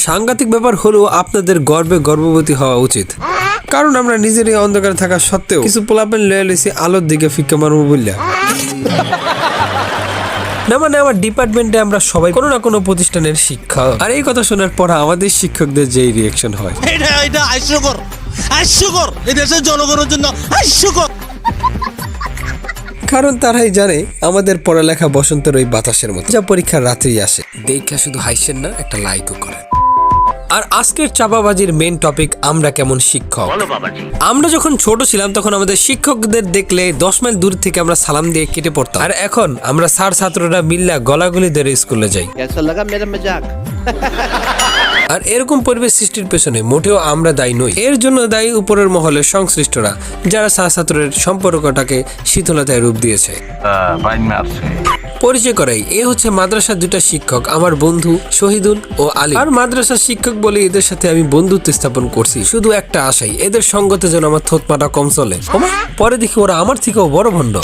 সাংঘাতিক ব্যাপার হলো আপনাদের গর্বে গর্ভবতী হওয়া উচিত, কারণ আমরা নিজেরই অন্ধকারে থাকা সত্ত্বেও কিছু পোলাপেন লয়ে লইছি আলোর দিকে ফিক্কা মারবো বললা। না মানে আমার ডিপার্টমেন্টে আমরা সবাই কোনো না কোনো প্রতিষ্ঠানের শিক্ষক, আর এই কথা শোনার পর আমাদের শিক্ষকদের যেই রিয়াকশন হয় এটা হাস্যকর, হাস্যকর, এই দেশের জনগণের জন্য হাস্যকর। কারণ তারাই জানে আমাদের পড়ালেখা বসন্তের ওই বাতাসের মতো, যা পরীক্ষার রাত্রেই আসে। দেখা শুধু হাসছেন না, একটা লাইকও করেন। আর আজকের চাপাবাজির মেন টপিক, আমরা কেমন শিক্ষক। আমরা যখন ছোট ছিলাম তখন আমাদের শিক্ষকদের দেখলে 10 মাইল দূর থেকে আমরা সালাম দিয়ে কেটে পড়তাম, আর এখন আমরা স্যার ছাত্ররা মিল্লা গলাগলি ধরে স্কুলে যাই। আর এরকম পরিবেশ সৃষ্টির পেছনে মোটেও আমরা দায়ী নই, এর জন্য দায়ী উপরের মহলের সংশ্লিষ্টরা, যারা ছাত্রের সম্পর্কটাকে শীতলতায় রূপ দিয়েছে। পরিচয় করাই, এ হচ্ছে মাদ্রাসার দুটা শিক্ষক, আমার বন্ধু শহীদুল ও আলী। আর মাদ্রাসার শিক্ষক বলে এদের সাথে আমি বন্ধুত্ব স্থাপন করছি শুধু একটা আশাই, এদের সঙ্গতে যেন আমার থতমাটা কম চলে। পরে দেখি ওরা আমার থেকেও বড় ভণ্ড।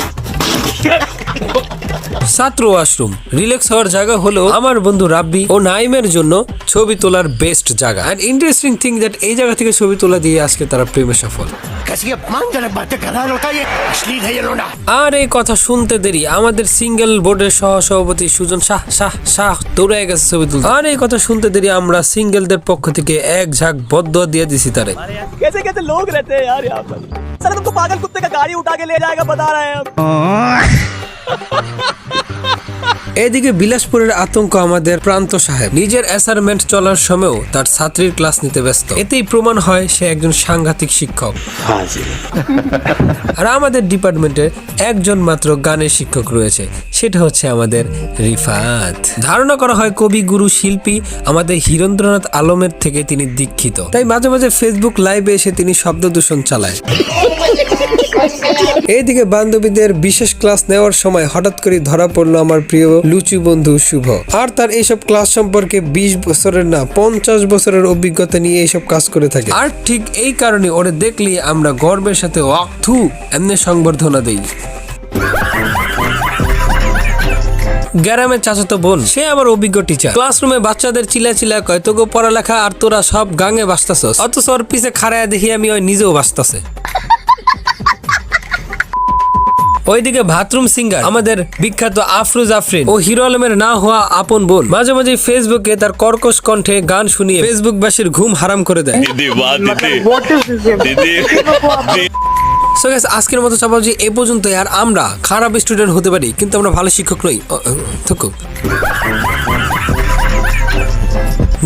ছাত্র ওয়াশরুম রিল্যাক্স হওয়ার জায়গা হলো আমার বন্ধু রাব্বি ও নাইমের জন্য ছবি তোলার বেস্ট জায়গা। এন্ড ইন্টারেস্টিং থিং দ্যাট এই জায়গা থেকে ছবি তোলা দিয়ে আজকে তারা প্রেমে সফল। আর এই কথা শুনতে দেরি আমাদের সিঙ্গেল বোর্ডের সহসভাপতি সুজন শাহ দৌড়ে গেছে ছবি তুলতে। আর এই কথা শুনতে দেরি আমরা সিঙ্গেলদের পক্ষ থেকে এক ঝাঁক বদদোয়া দিয়ে দিছি তারে। कैसे कैसे लोग रहते हैं यार यहाँ पर। सर तुमको पागल कुत्ते का गाड़ी उठा के ले जाएगा बता रहे हैं हम। এদিকে বিলাসপুরের আতঙ্ক আমাদের প্রান্ত সাহেব নিজের অ্যাসাইনমেন্ট চলার সময়ও তার ছাত্রীর ক্লাস নিতে ব্যস্ত, এতেই প্রমাণ হয় সে একজন সাংঘাতিক শিক্ষক। আর আমাদের ডিপার্টমেন্টে একজন মাত্র গানের শিক্ষক রয়েছে, সেটা হচ্ছে আমাদের রিফাত। ধারণা করা হয় কবি গুরু শিল্পী আমাদের হিরেন্দ্রনাথ আলমের থেকে তিনি দীক্ষিত, তাই মাঝে মাঝে ফেসবুক লাইভে এসে তিনি শব্দ দূষণ চালায়। এইদিকে বান্ধবীদের বিশেষ ক্লাস নেওয়ার সময় হঠাৎ করে ধরা পড়লো আমার প্রিয় লুচু বন্ধু শুভ, আর তার এইসব ক্লাস সম্পর্কে 20 বছরের না 50 বছরের অভিজ্ঞতা নিয়ে এইসব কাজ করে থাকে। আর ঠিক এই কারণে ওরে দেখলে আমরা গর্বের সাথে ওয়াক্থু এমনি সংবর্ধনা দেই। গ্রামের চাচাতো বোন, সে আবার অভিজ্ঞ টিচার, ক্লাসরুমে বাচ্চাদের চিলা কয় তোকে পড়ালেখা আর তোরা সব গাঙে বাঁচতাছস, অথচ ওর পিছে খাড়ায় দেখি আমি ওই নিজেও বাঁচতাছে। ওইদিকে বাথরুম সিঙ্গার আমাদের বিখ্যাত আফরোজ আফরিন ও হিরো আলমের না হওয়া আপন বোন মাঝে মাঝে ফেসবুকে তার কর্কশ কণ্ঠে গান শুনিয়ে ফেসবুকবাসীর ঘুম হারাম করে দেয়। সো গাইস, আজকের মতো চাপাবাজি এই পর্যন্তই। আর আমরা খারাপ স্টুডেন্ট হতে পারি কিন্তু আমরা ভালো শিক্ষক নই,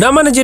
না মানে যে